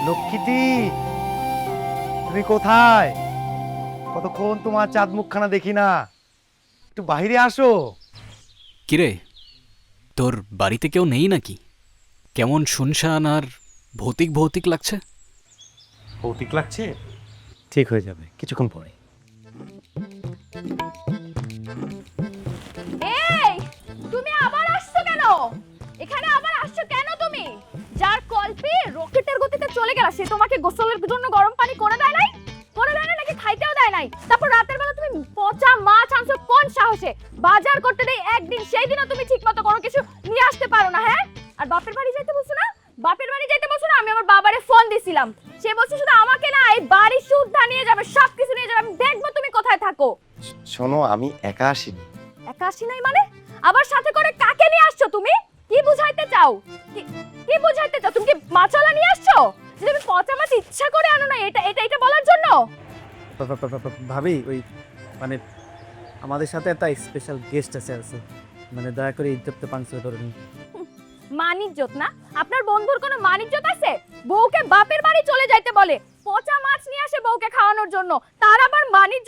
লক্ষ্মীটি, তুমি কোথায়? কতক্ষণ তোমার চাঁদ মুখখানা দেখি না, একটু বাইরে আসো। কিরে, তোর বাড়িতে কেউ নেই নাকি? কেমন শুনশান আর ভৌতিক ভৌতিক লাগছে। ভৌতিক লাগছে? ঠিক হয়ে যাবে কিছুক্ষণ পরে। এই, তুমি আবার আসছো কেন? এখানে আবার আসছো কেন তুমি? যার কল্পে রকেটের গতিতে চলে গেল সে তোমাকে গোসলের জন্য গরম পানি করে দেয় নাই? করে দেয় না নাকি খাইতেও দেয় নাই? তারপর রাতের বেলা তুমি পচা মাছ আনছো কোন সাহসে? বাজার করতে দেই একদিন, সেই দিনও তুমি ঠিকমতো কোনো কিছু নিয়ে আসতে পারো না, হ্যাঁ? আর বাপের বাড়ি যাইতে বলছো না? বাপের বাড়ি যাইতে বলছো না? আমি আমার বাবারে ফোন দিছিলাম, সে বলছে শুধু আমাকে না এই বাড়ি সুদ্ধা নিয়ে যাবে, সবকিছু নিয়ে যাবে, আমি দেখবো তুমি কোথায় থাকো। শোনো, আমি একা আসিনি। একা আসি নাই মানে? আবার সাথে করে কাকে নিয়ে আসছো তুমি? কি বুঝাইতে চাও? কি বুঝাইতে চাও? তুমি কি মাছালা নিয়ে আসছো? যে তুমি পচা মাছ ইচ্ছা করে আনো না, এটা বলার জন্য? ভাবি, ওই মানে আমাদের সাথে একটা স্পেশাল গেস্ট আছে মানে দয়া করে ইজ্জতটা পাংশে ধরে নিন। মানিজ্জত না? আপনার বন্ধুর কোনো মানিজ্জত আছে? বউকে বাপের বাড়ি চলে যাইতে বলে, পচা মাছ নিয়ে আসে বউকে খাওয়ানোর জন্য, তার আবার মানিজ্জত